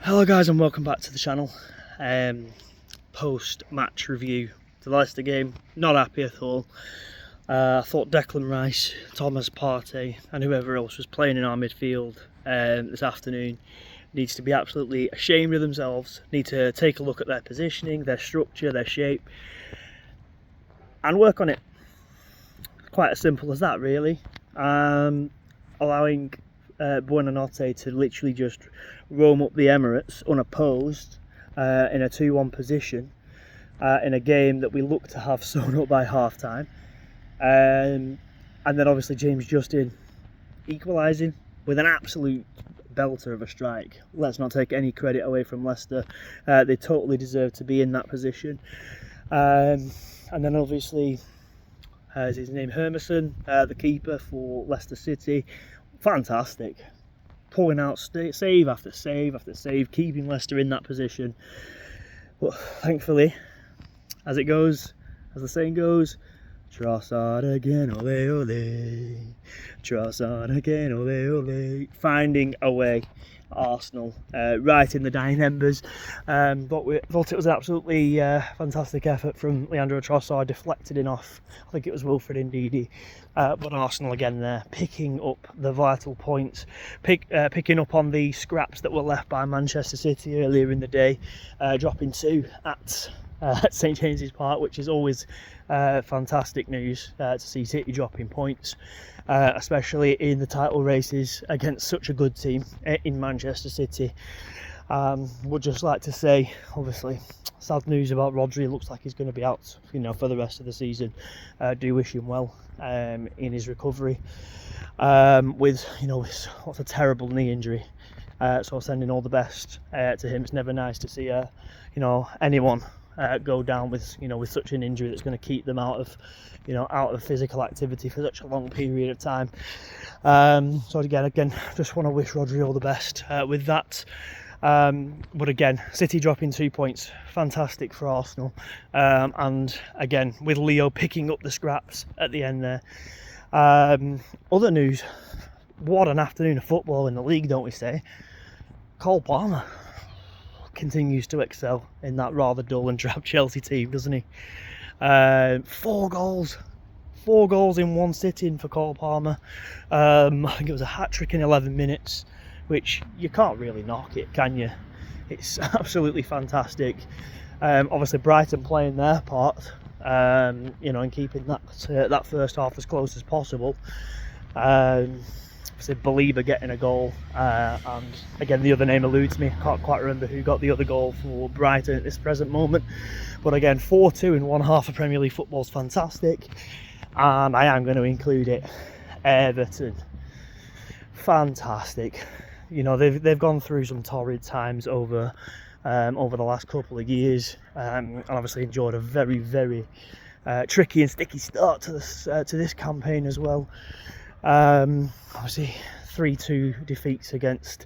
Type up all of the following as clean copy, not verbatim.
Hello guys and welcome back to the channel. Post match review to the Leicester game. Not happy at all. I thought Declan Rice, Thomas Partey and whoever else was playing in our midfield this afternoon needs to be absolutely ashamed of themselves. Need to take a look at their positioning, their structure, their shape and work on it. Quite as simple as that really. Allowing Buonanotte to literally just roam up the Emirates unopposed in a 2-1 position in a game that we look to have sewn up by half time, and then obviously James Justin equalising with an absolute belter of a strike. Let's not take any credit away from Leicester. They totally deserve to be in that position. And then obviously is his name Hermansen, the keeper for Leicester City. Fantastic, pulling out save after save after save, keeping Leicester in that position. But thankfully, as the saying goes, TROSSARD again, OLÉ OLÉ, TROSSARD again, OLÉ OLÉ. Finding a way, Arsenal, right in the dying embers. But we thought it was an absolutely fantastic effort from Leandro Trossard, deflected off, I think it was Wilfred Ndidi. But Arsenal again there, picking up the vital points, picking up on the scraps that were left by Manchester City earlier in the day, dropping 2 at St James's Park, which is always fantastic news to see City dropping points, especially in the title races against such a good team in Manchester City. Would just like to say, obviously, sad news about Rodri. Looks like he's going to be out, for the rest of the season. Do wish him well in his recovery. With what's a terrible knee injury. So sending all the best to him. It's never nice to see anyone go down with with such an injury that's going to keep them out of physical activity for such a long period of time. So again, just want to wish Rodri all the best with that. But again, City dropping 2 points, fantastic for Arsenal. And again, with Leo picking up the scraps at the end there. Other news, what an afternoon of football in the league, don't we say? Cole Palmer continues to excel in that rather dull and drab Chelsea team, doesn't he? 4 goals in one sitting for Cole Palmer. I think it was a hat-trick in 11 minutes, which you can't really knock it, can you? It's absolutely fantastic. Obviously Brighton playing their part, and keeping that first half as close as possible. Obviously Belieber getting a goal, and again the other name eludes me. I can't quite remember who got the other goal for Brighton at this present moment. But again, 4-2 in one half of Premier League football is fantastic, and I am going to include it. Everton, fantastic. They've gone through some torrid times over the last couple of years, and obviously enjoyed a very, very tricky and sticky start to this campaign as well. Obviously 3-2 defeats against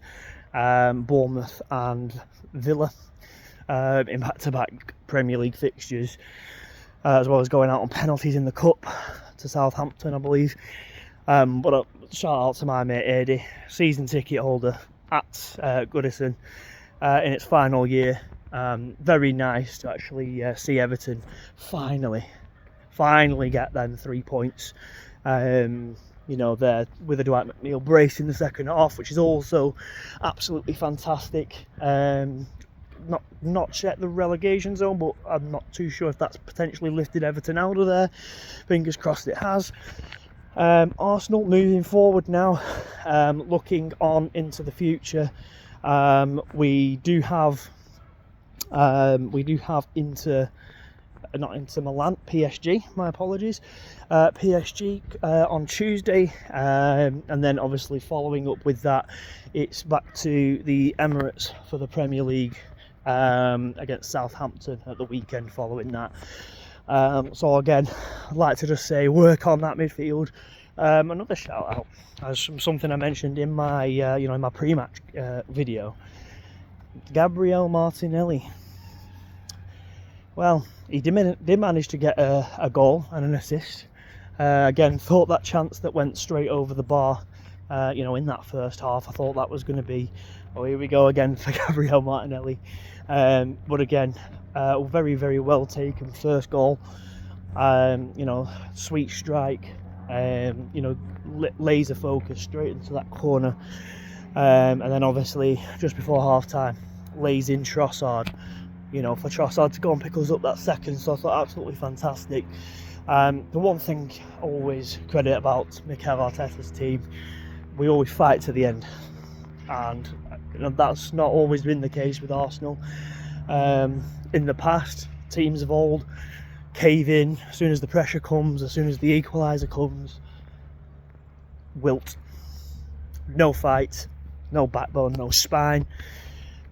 Bournemouth and Villa in back-to-back Premier League fixtures, as well as going out on penalties in the Cup to Southampton, I believe. But shout out to my mate Eddie, season ticket holder at Goodison in its final year. Very nice to actually see Everton finally get them 3 points. There with a Dwight McNeil brace in the second half, which is also absolutely fantastic. Not checked the relegation zone, but I'm not too sure if that's potentially lifted Everton out of there. Fingers crossed it has. Arsenal moving forward now, looking on into the future. We do have not Inter Milan, PSG, my apologies. PSG on Tuesday, and then obviously following up with that, it's back to the Emirates for the Premier League against Southampton at the weekend following that. So again, I'd like to just say, work on that midfield. Another shout out, as something I mentioned in my in my pre-match video, Gabi Martinelli. Well, he did manage to get a goal and an assist. Again, thought that chance that went straight over the bar, in that first half, I thought that was going to be Oh, here we go again for Gabi Martinelli. But again, very, very well taken first goal. You know, sweet strike. You know, laser focus straight into that corner. And then obviously just before half time, lays in Trossard. You know, for Trossard to go and pick us up that second, so I thought absolutely fantastic. The one thing I always credit about Mikel Arteta's team, we always fight to the end, and you know, that's not always been the case with Arsenal. In the past, teams of old cave in as soon as the pressure comes, as soon as the equaliser comes, wilt. No fight, no backbone, no spine.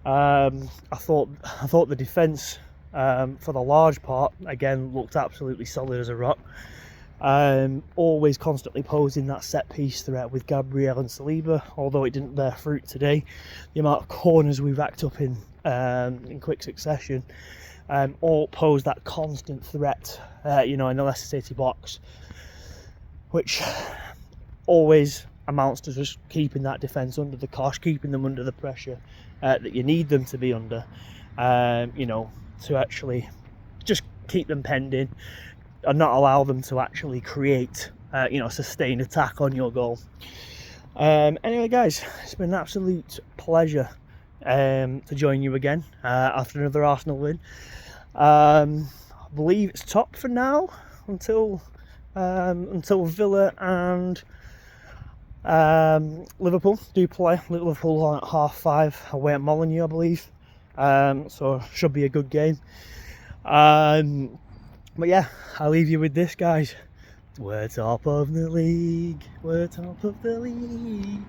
I thought the defence, for the large part, again looked absolutely solid as a rock. Always constantly posing that set piece threat with Gabriel and Saliba, although it didn't bear fruit today. The amount of corners we racked up in quick succession all pose that constant threat, you know, in the Leicester City box, which always amounts to just keeping that defence under the cosh, keeping them under the pressure that you need them to be under, you know, to actually just keep them penned in and not allow them to actually create, you know, sustained attack on your goal. Anyway, guys, it's been an absolute pleasure to join you again after another Arsenal win. I believe it's top for now until Villa and Liverpool do play. Liverpool on at 5:30 away at Molineux, I believe. So should be a good game. But yeah, I'll leave you with this, guys. We're top of the league. We're top of the league.